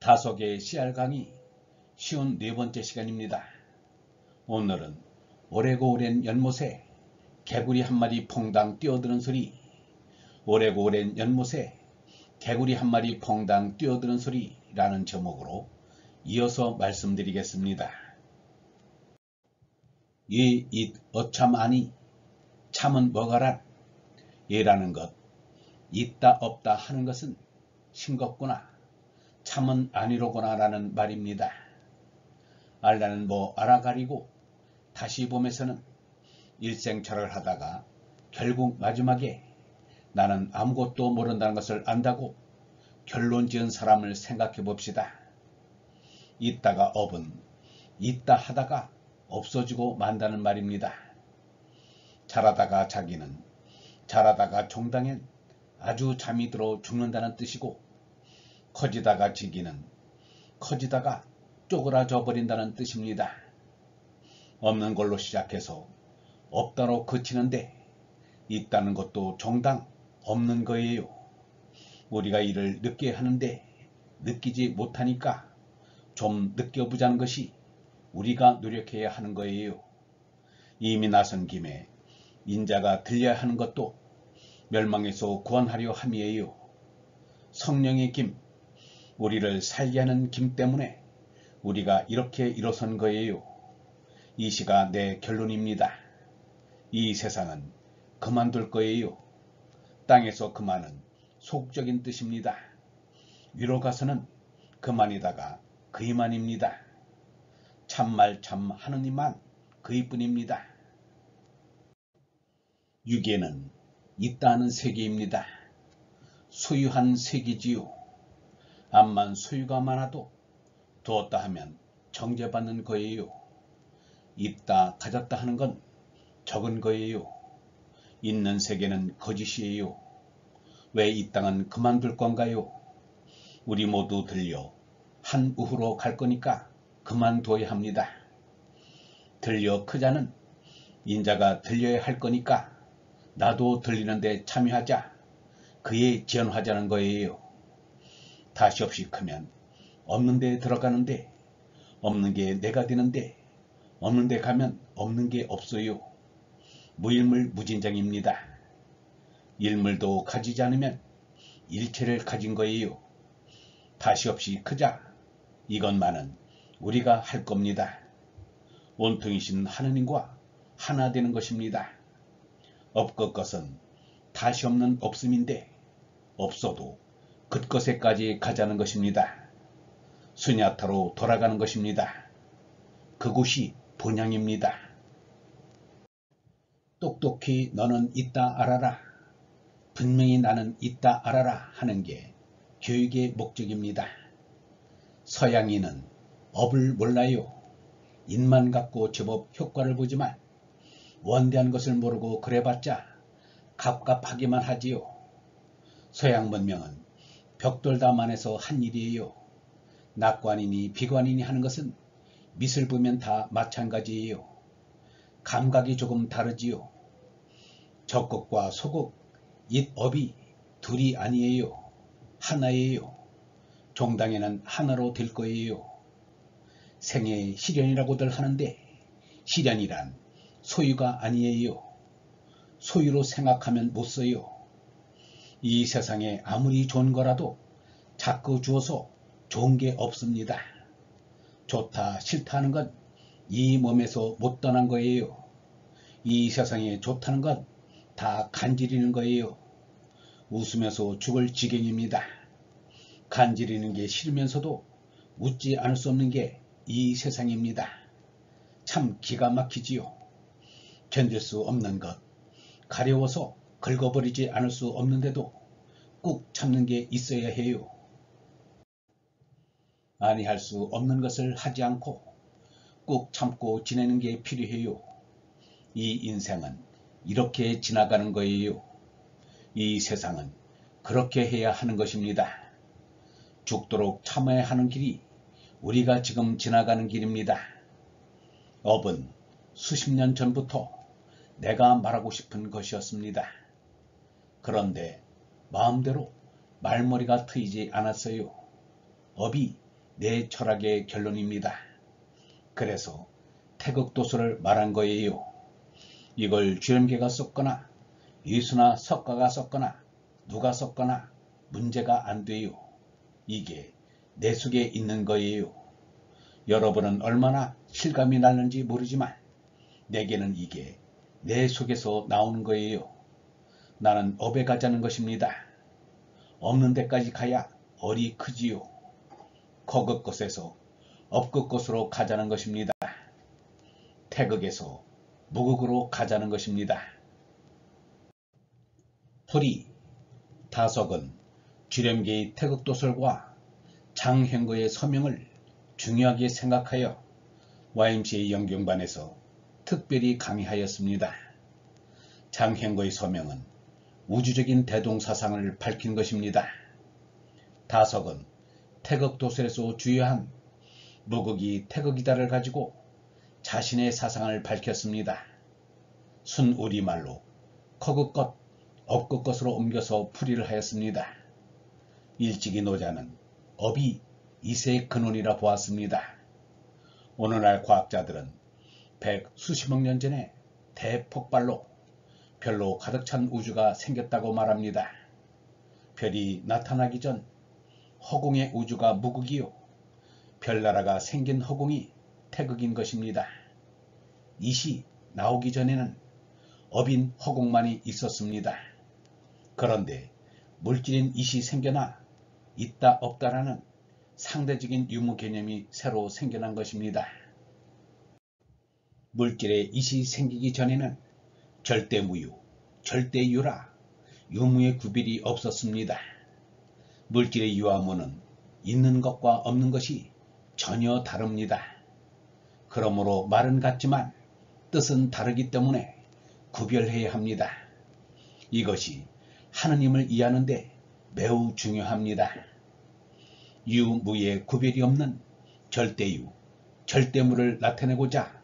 다속의 씨알 강의 쉬운 4번째 시간입니다. 오늘은 오래고 오랜 연못에 개구리 한 마리 퐁당 뛰어드는 소리, 오래고 오랜 연못에 개구리 한 마리 퐁당 뛰어드는 소리라는 제목으로 이어서 말씀드리겠습니다. 이잇 어참 아니 참은 뭐가란 예라는 것, 있다 없다 하는 것은 싱겁구나, 참은 아니로구나 라는 말입니다. 알라는 뭐 알아가리고 다시 봄에서는 일생철을 하다가 결국 마지막에 나는 아무것도 모른다는 것을 안다고 결론 지은 사람을 생각해 봅시다. 있다가 업은 있다 하다가 없어지고 만다는 말입니다. 잘하다가 자기는 잘하다가 종당엔 아주 잠이 들어 죽는다는 뜻이고, 커지다가 지기는 커지다가 쪼그라져 버린다는 뜻입니다. 없는 걸로 시작해서 없다로 그치는데 있다는 것도 종당 없는 거예요. 우리가 이를 느껴 하는데 느끼지 못하니까 좀 느껴보자는 것이 우리가 노력해야 하는 거예요. 이미 나선 김에 인자가 들려야 하는 것도 멸망에서 구원하려 함이에요. 성령의 김, 우리를 살게 하는 김 때문에 우리가 이렇게 일어선 거예요. 이 시가 내 결론입니다. 이 세상은 그만둘 거예요. 땅에서 그만은 속적인 뜻입니다. 위로 가서는 그만이다가 그이만입니다. 참말 참 하느님만 그이뿐입니다. 유계는 있다는 세계입니다. 소유한 세계지요. 암만 소유가 많아도 두었다 하면 정죄받는 거예요. 있다 가졌다 하는 건 적은 거예요. 있는 세계는 거짓이에요. 왜 이 땅은 그만둘 건가요? 우리 모두 들려 한 우후로 갈 거니까 그만둬야 합니다. 들려 크자는 인자가 들려야 할 거니까 나도 들리는데 참여하자, 그에 지연하자는 거예요. 다시 없이 크면 없는 데 들어가는데 없는 게 내가 되는데 없는 데 가면 없는 게 없어요. 무일물 무진장입니다. 일물도 가지지 않으면 일체를 가진 거예요. 다시 없이 크자, 이것만은 우리가 할 겁니다. 온통이신 하느님과 하나 되는 것입니다. 없것 것은 다시 없는 없음인데 없어도 그것에까지 가자는 것입니다. 수냐타로 돌아가는 것입니다. 그곳이 본향입니다. 똑똑히 너는 있다 알아라, 분명히 나는 있다 알아라 하는 게 교육의 목적입니다. 서양인은 업을 몰라요. 인만 갖고 제법 효과를 보지만 원대한 것을 모르고 그래봤자 갑갑하기만 하지요. 서양 문명은 벽돌담안에서 한 일이에요. 낙관이니 비관이니 하는 것은 밑을 보면 다 마찬가지예요. 감각이 조금 다르지요. 적극과 소극, 잇업이 둘이 아니에요. 하나예요. 종당에는 하나로 될 거예요. 생애 실현이라고들 하는데 실현이란 소유가 아니에요. 소유로 생각하면 못 써요. 이 세상에 아무리 좋은 거라도 자꾸 주어서 좋은 게 없습니다. 좋다 싫다 하는 건 이 몸에서 못 떠난 거예요. 이 세상에 좋다는 건 다 간지리는 거예요. 웃으면서 죽을 지경입니다. 간지리는 게 싫으면서도 웃지 않을 수 없는 게 이 세상입니다. 참 기가 막히지요. 견딜 수 없는 것, 가려워서 긁어버리지 않을 수 없는데도 꾹 참는 게 있어야 해요. 아니할 수 없는 것을 하지 않고 꾹 참고 지내는 게 필요해요. 이 인생은 이렇게 지나가는 거예요. 이 세상은 그렇게 해야 하는 것입니다. 죽도록 참아야 하는 길이 우리가 지금 지나가는 길입니다. 업은 수십 년 전부터 내가 말하고 싶은 것이었습니다. 그런데 마음대로 말머리가 트이지 않았어요. 업이 내 철학의 결론입니다. 그래서 태극도서를 말한 거예요. 이걸 주연계가 썼거나 예수나 석가가 썼거나 누가 썼거나 문제가 안 돼요. 이게 내 속에 있는 거예요. 여러분은 얼마나 실감이 나는지 모르지만 내게는 이게 내 속에서 나오는 거예요. 나는 업에 가자는 것입니다. 없는 데까지 가야 얼이 크지요. 거긋 것에서 업긋 것으로 가자는 것입니다. 태극에서 무극으로 가자는 것입니다. 토리, 다석은 주렴계의 태극도설과 장행거의 서명을 중요하게 생각하여 YMCA 영경반에서 특별히 강의하였습니다. 장행거의 서명은 우주적인 대동사상을 밝힌 것입니다. 다석은 태극도설에서 주요한 무극이 태극이다를 가지고 자신의 사상을 밝혔습니다. 순우리말로 거긋것, 업긋것으로 옮겨서 풀이를 하였습니다. 일찍이 노자는 업이 이세의 근원이라 보았습니다. 오늘날 과학자들은 수십억 년 전에 대폭발로 별로 가득 찬 우주가 생겼다고 말합니다. 별이 나타나기 전 허공의 우주가 무극이요, 별나라가 생긴 허공이 태극인 것입니다. 이시 나오기 전에는 업인 허공만이 있었습니다. 그런데 물질인 이시 생겨나 있다 없다라는 상대적인 유무 개념이 새로 생겨난 것입니다. 물질의 이시 생기기 전에는 절대무유, 절대유라, 유무의 구별이 없었습니다. 물질의 유화무는 있는 것과 없는 것이 전혀 다릅니다. 그러므로 말은 같지만 뜻은 다르기 때문에 구별해야 합니다. 이것이 하느님을 이해하는 데 매우 중요합니다. 유무의 구별이 없는 절대유, 절대무를 나타내고자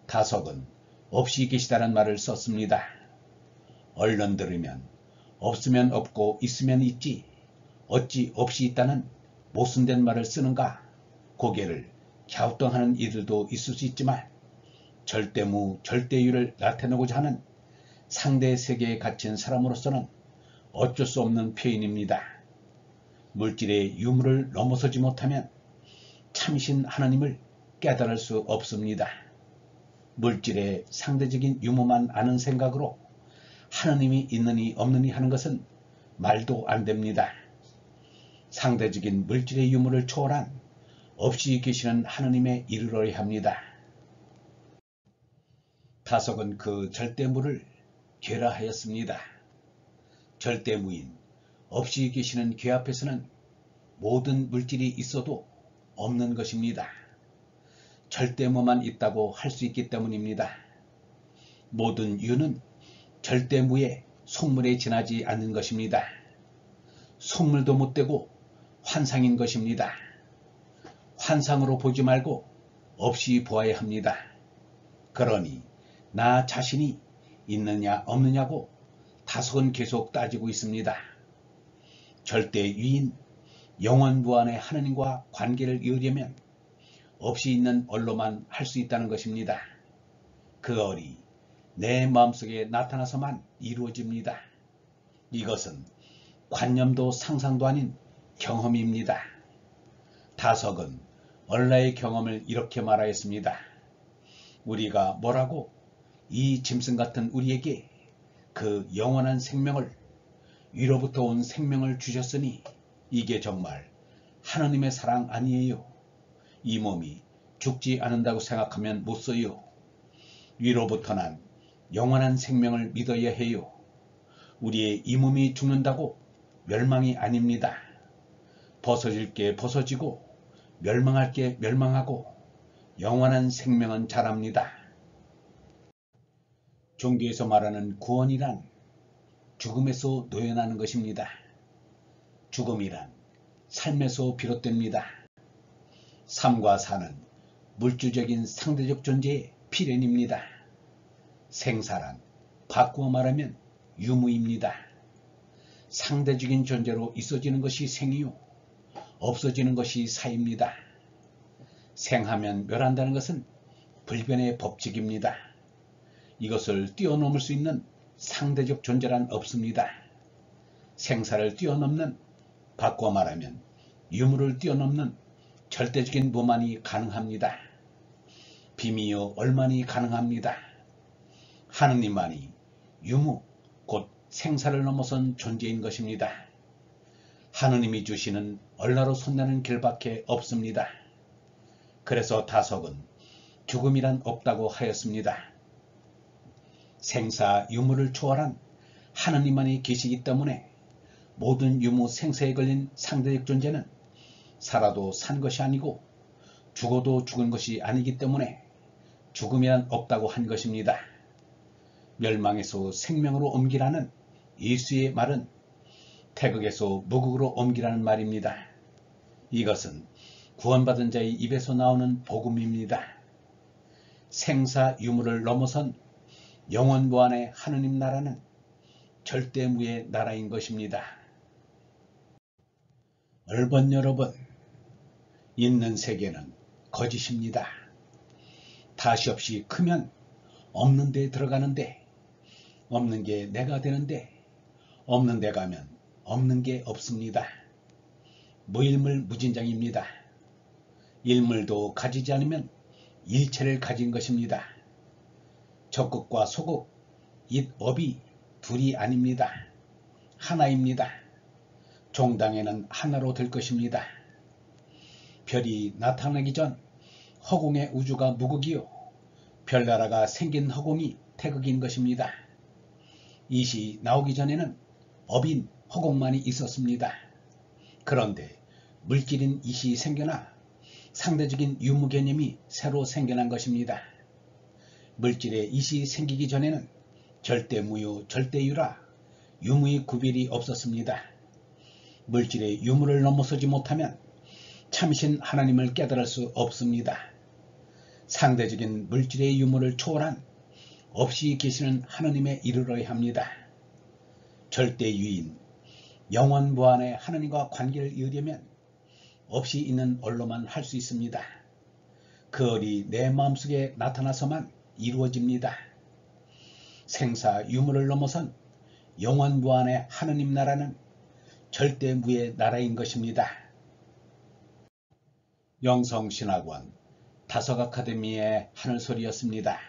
다석은 없이 계시다는 말을 썼습니다. 얼른 들으면 없으면 없고 있으면 있지 어찌 없이 있다는 모순된 말을 쓰는가 고개를 갸우뚱하는 이들도 있을 수 있지만 절대무, 절대유를 나타내고자 하는 상대 세계에 갇힌 사람으로서는 어쩔 수 없는 표현입니다. 물질의 유무를 넘어서지 못하면 참신 하나님을 깨달을 수 없습니다. 물질의 상대적인 유무만 아는 생각으로 하나님이 있느니 없느니 하는 것은 말도 안 됩니다. 상대적인 물질의 유무를 초월한 없이 계시는 하나님에 이르러야 합니다. 다석은 그 절대무를 괴라하였습니다. 절대무인 없이 계시는 괴 앞에서는 모든 물질이 있어도 없는 것입니다. 절대무만 있다고 할 수 있기 때문입니다. 모든 유는 절대무의 속물에 지나지 않는 것입니다. 속물도 못되고 환상인 것입니다. 환상으로 보지 말고 없이 보아야 합니다. 그러니 나 자신이 있느냐 없느냐고 다석은 계속 따지고 있습니다. 절대유인 영원무한의 하느님과 관계를 이으려면 없이 있는 얼로만 할 수 있다는 것입니다. 그 얼이 내 마음속에 나타나서만 이루어집니다. 이것은 관념도 상상도 아닌 경험입니다. 다석은 얼라의 경험을 이렇게 말하였습니다. 우리가 뭐라고 이 짐승 같은 우리에게 그 영원한 생명을 위로부터 온 생명을 주셨으니 이게 정말 하나님의 사랑 아니에요. 이 몸이 죽지 않는다고 생각하면 못 써요. 위로부터 난 영원한 생명을 믿어야 해요. 우리의 이 몸이 죽는다고 멸망이 아닙니다. 벗어질 게 벗어지고 멸망할 게 멸망하고 영원한 생명은 자랍니다. 종교에서 말하는 구원이란 죽음에서 노연하는 것입니다. 죽음이란 삶에서 비롯됩니다. 삶과 사는 물질적인 상대적 존재의 필연입니다. 생사란 바꾸어 말하면 유무입니다. 상대적인 존재로 있어지는 것이 생이요 없어지는 것이 사입니다. 생하면 멸한다는 것은 불변의 법칙입니다. 이것을 뛰어넘을 수 있는 상대적 존재란 없습니다. 생사를 뛰어넘는, 바꿔 말하면 유무를 뛰어넘는 절대적인 무만이 가능합니다. 빔이요 얼만이 가능합니다. 하느님만이 유무, 곧 생사를 넘어선 존재인 것입니다. 하느님이 주시는 얼나로 손나는 길밖에 없습니다. 그래서 다석은 죽음이란 없다고 하였습니다. 생사 유무를 초월한 하느님만이 계시기 때문에 모든 유무 생사에 걸린 상대적 존재는 살아도 산 것이 아니고 죽어도 죽은 것이 아니기 때문에 죽음이란 없다고 한 것입니다. 멸망에서 생명으로 옮기라는 예수의 말은 태극에서 무극으로 옮기라는 말입니다. 이것은 구원받은 자의 입에서 나오는 복음입니다. 생사 유무를 넘어선 영원무한의 하느님 나라는 절대무의 나라인 것입니다. 얼번 여러분, 있는 세계는 거짓입니다. 다시 없이 크면 없는 데 들어가는데, 없는 게 내가 되는데, 없는 데 가면 없는 게 없습니다. 무일물 무진장입니다. 일물도 가지지 않으면 일체를 가진 것입니다. 적극과 소극, 잇업이 둘이 아닙니다. 하나입니다. 종당에는 하나로 될 것입니다. 별이 나타나기 전 허공의 우주가 무극이요 별나라가 생긴 허공이 태극인 것입니다. 이시 나오기 전에는 업인 허공만이 있었습니다. 그런데 물질인 이시 생겨나 상대적인 유무 개념이 새로 생겨난 것입니다. 물질의 이시 생기기 전에는 절대무유, 절대유라 유무의 구별이 없었습니다. 물질의 유무를 넘어서지 못하면 참신 하나님을 깨달을 수 없습니다. 상대적인 물질의 유무를 초월한 없이 계시는 하나님에 이르러야 합니다. 절대유인, 영원무한의 하나님과 관계를 이으려면 없이 있는 얼로만 할 수 있습니다. 그 얼이 내 마음속에 나타나서만 이루어집니다. 생사 유무를 넘어선 영원무한의 하느님 나라는 절대무의 나라인 것입니다. 영성신학원 다석 아카데미의 하늘소리였습니다.